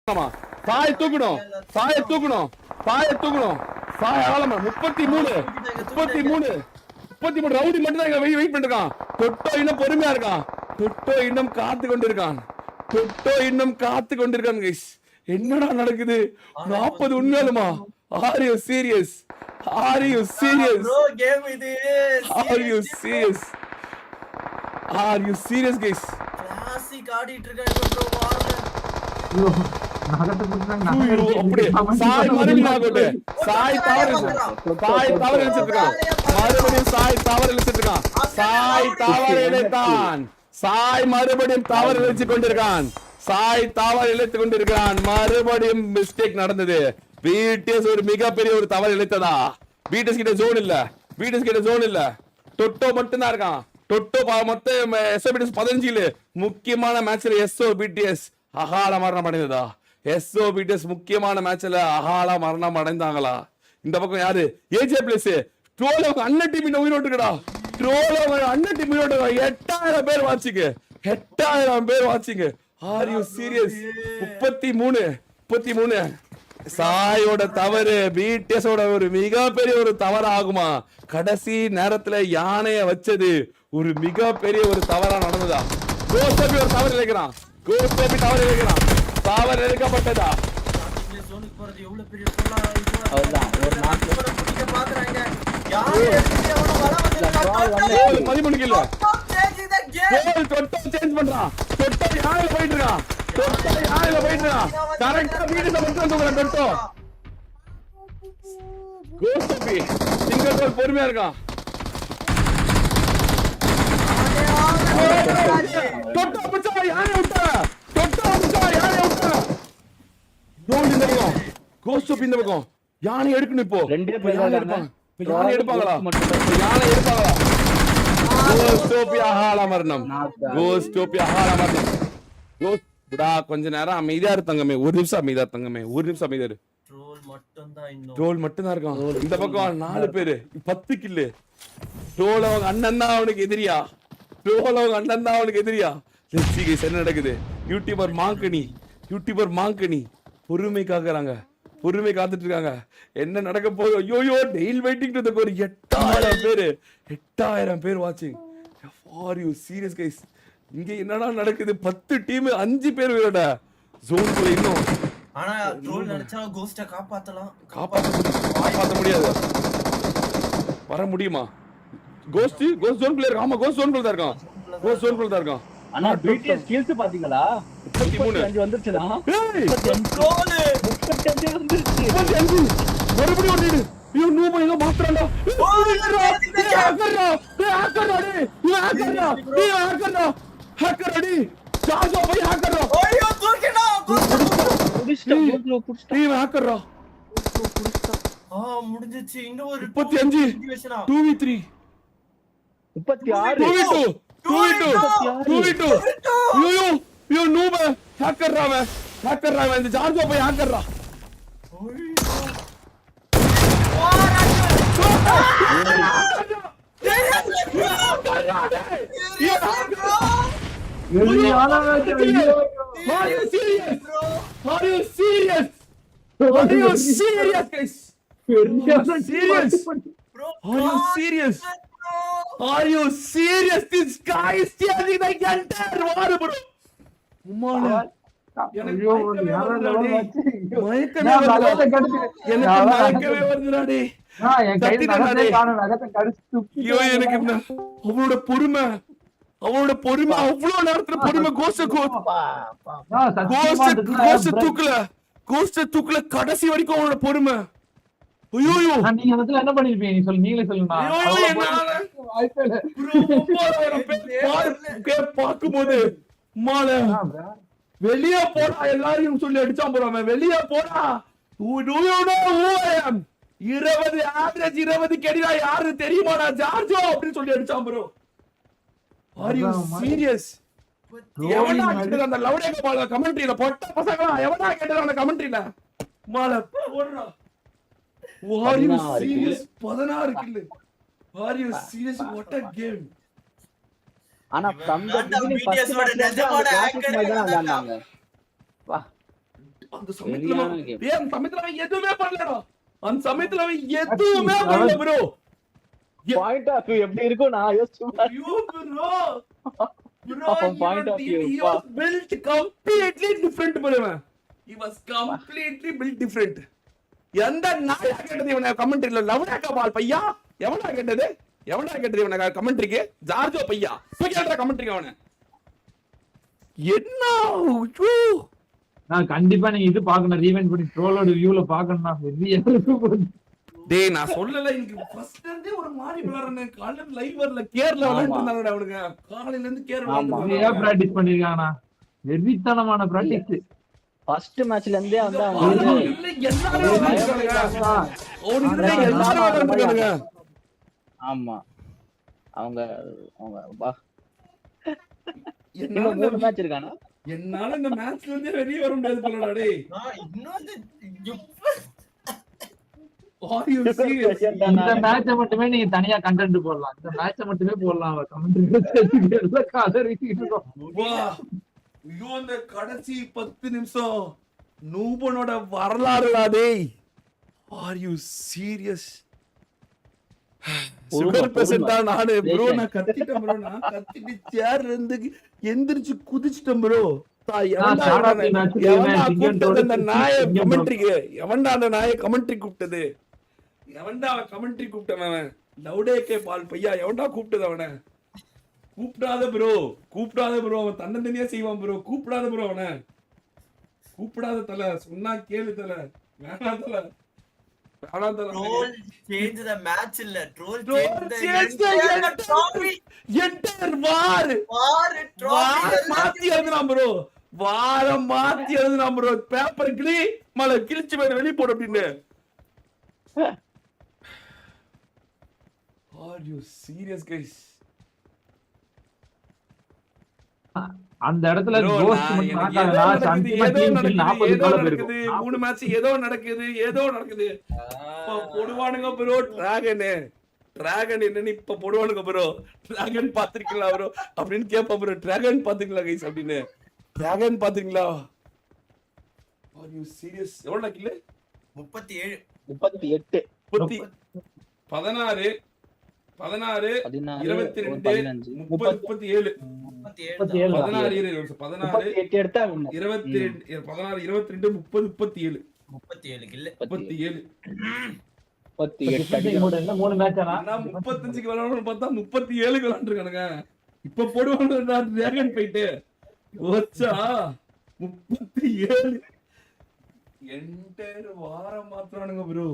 சாய் தூக்கணும் சாய தூக்கணும் சாய தூக்கணும் சாய் ஆளமா 33 ரவுடி மட்டும் தான் வெயிட் பண்ணிருக்கான். தொட்டோ இன்னும் பொறுமையா இருக்கான். தொட்டோ இன்னும் காத்து கொண்டிருக்கான் கைஸ். என்னடா நடக்குது? 40 உண்மையாலுமா? Are you serious guys? Classic ஆடிட்டு இருக்காங்க ப்ரோ வார்ல. சாய் மறுபடியும் சாய் தவறு இழுச்சிருக்கான். மறுபடியும் சாய் தவறு இழுச்சிருக்கான். சாய் தவறு இழைத்தான். சாய் மறுபடியும் தவறு இழுச்சு கொண்டிருக்கான். சாய் தவறு இழைத்துக் கொண்டிருக்கிறான். மறுபடியும் மிஸ்டேக் நடந்தது. பிடிஎஸ் ஒரு மிகப்பெரிய ஒரு தவறு இழைத்ததா? பிடிஎஸ் கிட்ட ஜோன் இல்ல. டொட்டோ மட்டும் தான் இருக்கான். டொட்டோ மொத்தம் எஸ்ஓபிடிஎஸ் 15 முக்கியமான மேட்ச்ல எஸ்ஓபிடிஎஸ் அகால மரணம் அடைந்ததா? எஸ்ஓபிடிஎஸ் முக்கியமான மேட்ச்ல அகால மரணம் அடைந்தாங்களா? இந்த பக்கம் யாரு? ஏஜே பிளஸ் ட்ரோல் அண்ணன் டீம் உயிரோட்டு இருக்கடா. ட்ரோல் அண்ணன் டீம் உயிரோட்டு 8000 பேர் வாட்சிங்க. Are you serious? 33 சாயோட தவறு பிடிஎஸோட ஒரு மிகப்பெரிய ஒரு தவறு ஆகுமா? கடைசி நேரத்துல யானைய வச்சது ஒரு மிகப்பெரிய ஒரு தவறா நடந்ததா? கோஸ்டபி ஒரு தவறு இழைக்கிறான். தவறு இழைக்கப்பட்டதா? ஜோனுக்கு போறது எவ்வளவு பெரிய சொல்லா இது. அவ்வளவுதான் ஒரு நாக்கு பிடிக்க பாக்குறாங்க. யாரு எடுத்து அவன வர வந்து மதிமுனுக்கு இல்ல. தொட்டோ சேஞ்ச் பண்றான். தொட்டோ யானையில போயிட்டு இருக்கான். கரெக்டா வீட்டுல மட்டும் தூக்குறான் தொட்டோ. கோஸ்டபி சிங்கிள் கோல் பொறுமையா இருக்கான். தொட்டோ பிச்சா யானை விட்டா. கோஸ்டபி இந்த பக்கம் யானை எடுக்கணும். இப்போ யானை எடுப்பாங்களா? கோஸ்டபி அகால மரணம். கொஞ்ச நேரம் அமைதியா இருந்தங்கமே. ஒரு நிமிஷம் அமைதியா இரு. ட்ரோல் மட்டும் தான் இருக்கான். இந்த பக்கம் 4 பேரு 10 கில்லு. ட்ரோல் அவங்க அண்ணன் தான் அவனுக்கு எதிரியா? என்ன நடக்குது? யூடியூபர் மாங்கனி பொறுமை காத்துட்டு இருக்காங்க. என்ன நடக்க போகுது? ஐயோ டெய்ல் வெயிட்டிங் டு ஒரு 8000 பேர் வாட்சிங். Are you serious guys? இங்க என்னடா நடக்குது? 10 டீம் 5 பேர் உயிரோட ஜோனுக்குள்ள இன்னும். ஆனா ட்ரோல் நினைச்சா கோஸ்ட காப்பாத்த முடியாது. வர முடியுமா? கோஸ்ட் ஜோனுக்குள்ள இருக்கான். ஆமா கோஸ்ட் ஜோனுக்குள்ள தான் இருக்கான். ஆனா பிடிஎஸ் ஸ்கில்ஸ் பாத்தீங்களா? 35 வந்துருச்சுடா. 35 வந்துருச்சு. மறுபடியும் ஓடிடு. ஐயோ நூப ஏதோ மாத்துறான்டா. ஹேக்கர் அடி. சாஜோ போய் ஹேக்கர்ரா. ஐயோ தூக்கினா. புடிச்சா டீம் ஹேக்கர்ரா. முடிஞ்சிச்சு. இன்னும் ஒரு 35 2v3 36 2v2 ஐயோ நூப ஹேக்கர்ரா. இந்த சாஜோ போய் ஹேக்கர்ரா. Are you serious? This guy is stealing the entire war, bro. உம்மால எனக்கு மயக்கமே வருதுடா. அவளோட பொறுமை அவ்வளவு நேரத்துல பொறுமை. கோஸ்ட தூக்கல கடைசி வரைக்கும் அவனோட பொறுமை. ஐயோ நீங்க அதுல என்ன பண்ணிருப்பீங்க? நீ சொல்லு, நீங்களே சொல்லுங்க. பாக்கும்போது வெளியே போடா எல்லாரையும் சொல்லி அடிச்சான் போறாம. வெளியே போடா. 20 ஆவரேஜ் 20 கெடிடா யாரு தெரியுமாடா? ஜார்ஜோ அப்படின்னு சொல்லி அடிச்சான் ப்ரோ. R you serious? எவனா கேட்டது அந்த லவுடேக பால கமெண்ட்ரியில பொட்ட பசங்களா? எவனா கேட்டது அந்த கமெண்ட்ரியில? மால ஓடுறா. Are you serious? 16 kill. Are you serious? What a game. ஆனா from the beginning first match நிஜமான ஆங்கர் வந்தாங்க. வா அந்த சமயத்துல சரியான game. டேய் அந்த சமயத்துல அவன் எதுவுமே பண்ணலடா அந்த சமயத்துல அவன் எதுவுமே பண்ணல ப்ரோ பாயிண்ட் ஆஃப் வியூ எப்படி இருக்கும் நான் யோசிச்சு பாரு. ஐயோ ப்ரோ ப்ரோ அவன் point of view, he was built completely different bro he was completely built different எந்த நாயா கேட்டது இவனை கமெண்ட்ரியில லவ்னாக்கா பால் பையா எவனா கேட்டது இவனை கமெண்ட்ரிக்கு ஜார்ஜோ பையா போய் கேட்டா கமெண்ட்ரிக்கு அவனை என்ன ஐயோ நான் கண்டிப்பா நீங்க இது பாக்கணும் ரீவைண்ட் பண்ணி ட்ரோலோட வியூல பாக்கணும் டேய் நான் சொல்லல இன்னைக்கு ஃபர்ஸ்ட் இருந்தே ஒரு மாறி விளையாடுறேன் காலையில லைவ் வரல கேர்ல விளையாடிட்டு இருந்தாங்கடா அவனுங்க காலையில இருந்து கேர் நிறைய பிராக்டிஸ் பண்ணிருக்காங்கண்ணா வெறித்தனமான பிராக்டிஸ் ஃபர்ஸ்ட் மேட்ச்ல இருந்தே வந்து அவன் விளையாடுறாங்க ஆமா அவங்க அவங்க வா இன்னும் 3 மேட்ச் இருக்கானா என்னால இந்த மேட்ச்ல இருந்தே வெளிய வர முடியாது போலடா டேய் Are you serious? இந்த மேட்ச மட்டுமே நீங்க தனியா கண்டென்ட் போடலாம் இந்த மேட்ச மட்டுமே போடலாம் கமெண்ட்ல காதரிட்டு இருக்கோம் வா ஐயோ அந்த கடைசி 10 நிமிஷம் நூபனோட வரலாறுடா டேய் ஆர் யூ சீரியஸ் சுகர் பேஷண்டா நானு ப்ரோ நான் கத்திட்டேன் ப்ரோ நான் கத்திட்டு சேர்ல இருந்து எந்திரிச்சு குதிச்சிட்டேன் ப்ரோ எவன்டா அந்த நாய கமெண்ட்ரி கூப்பிட்டது எவன்டா கமெண்ட்ரி கூப்பிட்டவன் லவுடேக்கே பால் பையா எவன்டா கூப்பிட்டது அவனை கூப்பிடாத ப்ரோ அவன் தன்னந்தனியா செய்வான் ப்ரோ கூப்பிடாத ப்ரோ அவனை கூப்பிடாத தல சொன்னா கேளு தல வேணாம் தல Troll change the match இல்ல troll change the entire war மாத்தி எழுதுறான் ப்ரோ வாரம் மாத்தி எழுதுறான் ப்ரோ பேப்பர் கிழிச்சு வேற வெளிய போடு அப்படின்னு Are you serious guys? அந்த இடத்துல கோஸ்ட் மட்டும் நாக்காதடா சந்திமா டீம் 40 கால போயிருக்கு 3 மேட்ச் ஏதோ நடக்குது இப்ப போடுவானுங்க ப்ரோ டிராகன் என்னன்னு இப்ப போடுவானுங்க ப்ரோ டிராகன் பாத்துறீங்களா ப்ரோ அப்படின்னு கேப்பா ப்ரோ டிராகன் பாத்துங்களா கைஸ் அப்படின்னு டிராகன் பாத்துங்களா Are you serious? எவ்வளவு கில் 37 38 16 22 37 எடுத்தா 22 30 37 கில் 37 3 மேட்ச் ஆனா 35க்கு விளையாடணும்னு பார்த்தா 37 விளையாண்டுருக்கானுங்க இப்ப போடுவாங்க டிராகன் போயிட்டு ஓச்சா 37 என்டையர் வாரம் மாத்துறானுங்க ப்ரோ